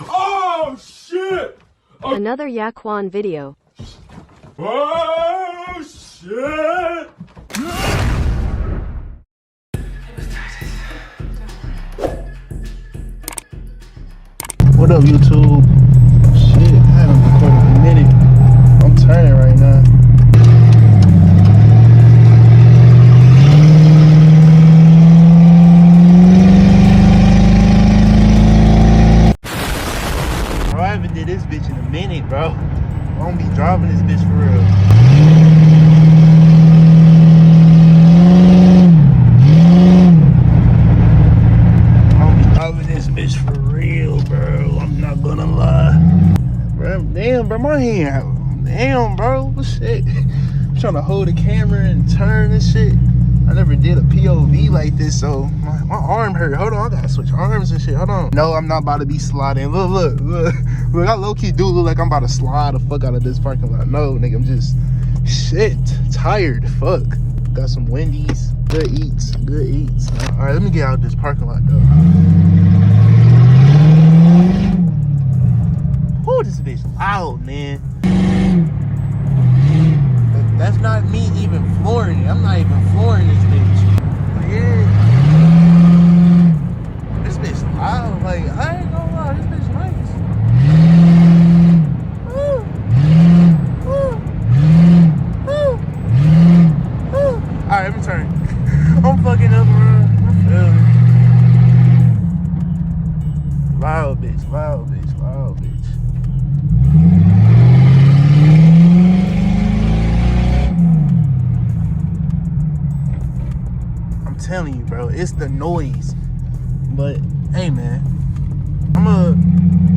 Oh shit! Another Yaquan video. Oh shit! What up, YouTube? Shit, I haven't recorded in a minute. I'm turning right now. Bro, I haven't did this bitch in a minute, bro. I won't be driving this bitch for real. This bitch for real, bro. I'm not gonna lie. Bro, damn, bro, my hand. Damn, bro. Shit. I'm trying to hold the camera and turn and shit. I never did a POV like this, so my arm hurt. Hold on, I gotta switch arms and shit. Hold on. No, I'm not about to be sliding. Look. I low-key do look like I'm about to slide the fuck out of this parking lot. No, nigga, I'm just shit. Tired. Fuck. Got some Wendy's. Good eats. All right, let me get out of this parking lot though. Oh, this bitch loud, man. That's not me even flooring it. I'm not even flooring this bitch. But yeah. This bitch loud. Like, I ain't gonna lie, this bitch nice. Alright, let me turn. I'm fucking up around. Loud bitch. I'm telling you, bro, it's the noise. But hey, man, I'm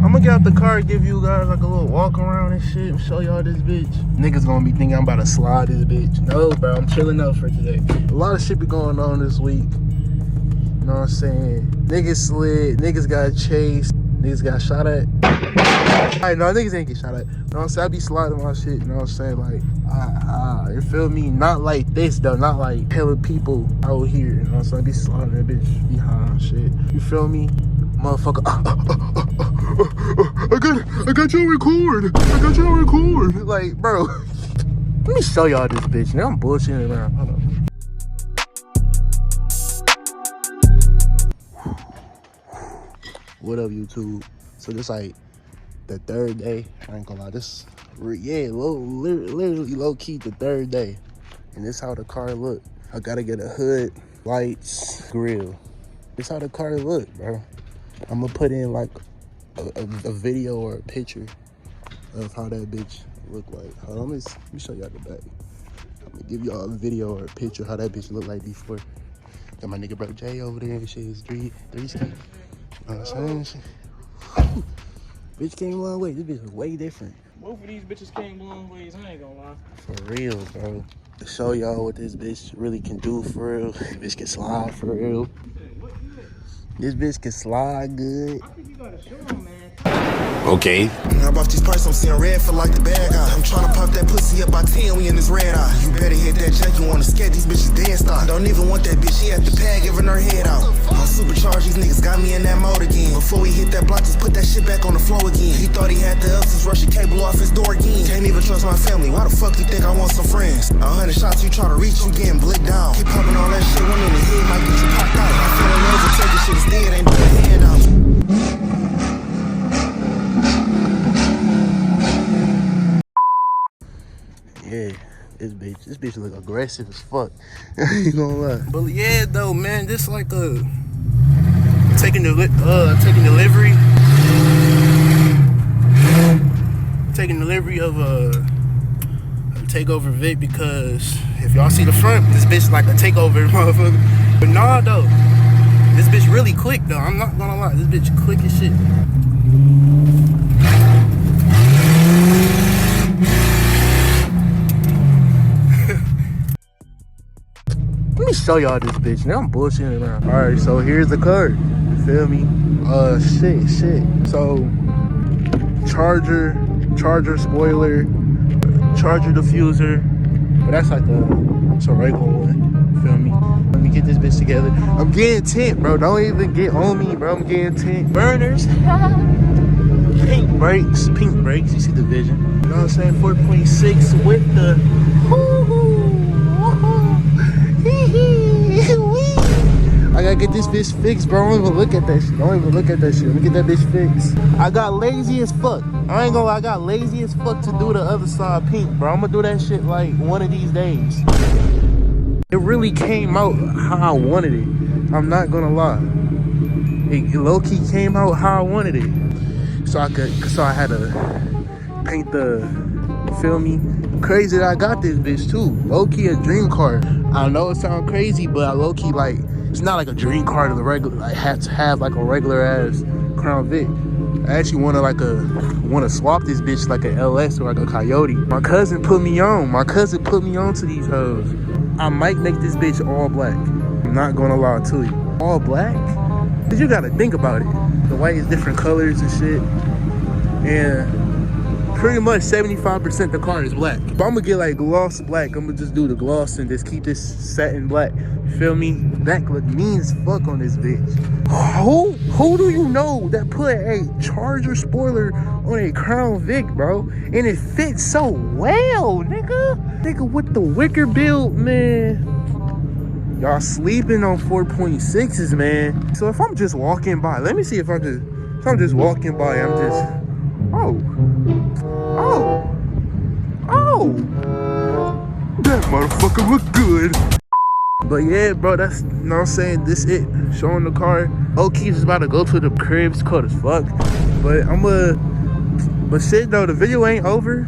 gonna get out the car and give you guys like a little walk around and shit and show y'all this bitch. Niggas gonna be thinking I'm about to slide this bitch. No, bro, I'm chilling out for today. A lot of shit be going on this week. You know what I'm saying? Niggas slid, niggas got chased, niggas got shot at. Alright, no, niggas ain't get shot at. You know what I'm saying? I be sliding my shit, you know what I'm saying? Like, you feel me? Not like this though, not like hella people out here, you know what I'm saying? I be sliding that bitch behind shit. You feel me? Motherfucker. I got you on record. Like, bro, let me show y'all this bitch. Now I'm bullshitting around. Hold on. What up, YouTube? So this like the third day. I ain't gonna lie, this literally low key the third day, and this how the car look. I gotta get a hood, lights, grill. This how the car look, bro. I'm gonna put in like a video or a picture of how that bitch look like. Hold on, let me show y'all the back. I'm gonna give y'all a video or a picture of how that bitch look like before. Got my nigga bro Jay over there and shit. Is three ski. You know what I'm saying? Bitch came a long way. This bitch is way different. Both of these bitches came long ways, I ain't gonna lie. For real, bro. To show y'all what this bitch really can do for real. This bitch can slide for real. This bitch can slide good. I think you gotta show them, man. Okay. I'm off these prices, I'm seeing red for like the bad guy. I'm trying to pop that pussy up by 10, we in this red eye. You better hit that jack, you wanna scare these bitches dead stock. Don't even want that bitch, she at the pad giving her head out. I'm supercharged, these niggas got me in that mode again. Before we hit that block, just put that shit back on the floor again. He thought he had the L's, rush the cable off his door again. Can't even trust my family, why the fuck you think I want some friends? 100 shots, you try to reach, you getting blicked down. Keep popping all that shit, one in the head might get you popped out. I feel in love with taking shit instead, ain't put a hand out. Yeah, this bitch look aggressive as fuck. I ain't gonna lie. But yeah, though, man, this like taking delivery. Taking delivery of a Takeover Vic, because if y'all see the front, this bitch is like a Takeover motherfucker. But nah, though, this bitch really quick though. I'm not gonna lie, this bitch quick as shit. Let me show y'all this bitch. Now I'm bullshitting around. Alright, so here's the car. You feel me? Shit. So charger spoiler, charger diffuser. But that's like it's a regular one. You feel me? Let me get this bitch together. I'm getting tint, bro. Don't even get on me, bro. I'm getting tint. Burners. brakes, pink brakes. You see the vision. You know what I'm saying? 4.6 with the. I gotta get this bitch fixed, bro. Don't even look at that shit. Don't even look at that shit. Let me get that bitch fixed. I got lazy as fuck. I ain't gonna lie, I got lazy as fuck to do the other side pink, bro. I'm gonna do that shit like one of these days. It really came out how I wanted it. I'm not gonna lie. It low-key came out how I wanted it. So I had to paint the, you feel me? Crazy that I got this bitch too. Low-key a dream car. I know it sounds crazy, but I low-key like, it's not like a dream car to the regular, like have to have like a regular ass Crown Vic. I actually wanna swap this bitch like a LS or like a Coyote. My cousin put me on. My cousin put me on to these hoes. I might make this bitch all black. I'm not gonna lie to you. All black? Cause you gotta think about it. The white is different colors and shit. And pretty much 75% the car is black. But I'm gonna get like gloss black. I'm gonna just do the gloss and just keep this satin black. You feel me? Black look mean as fuck on this bitch. Who do you know that put a Charger spoiler on a Crown Vic, bro? And it fits so well, nigga. Nigga with the wicker build, man. Y'all sleeping on 4.6s, man. So if I'm just walking by, let me see if I'm just walking by, I'm just, oh, that motherfucker look good. But yeah, bro, that's, you know what I'm saying, this it, showing the car. Low-key just about to go to the crib, it's cold as fuck. But shit though, the video ain't over.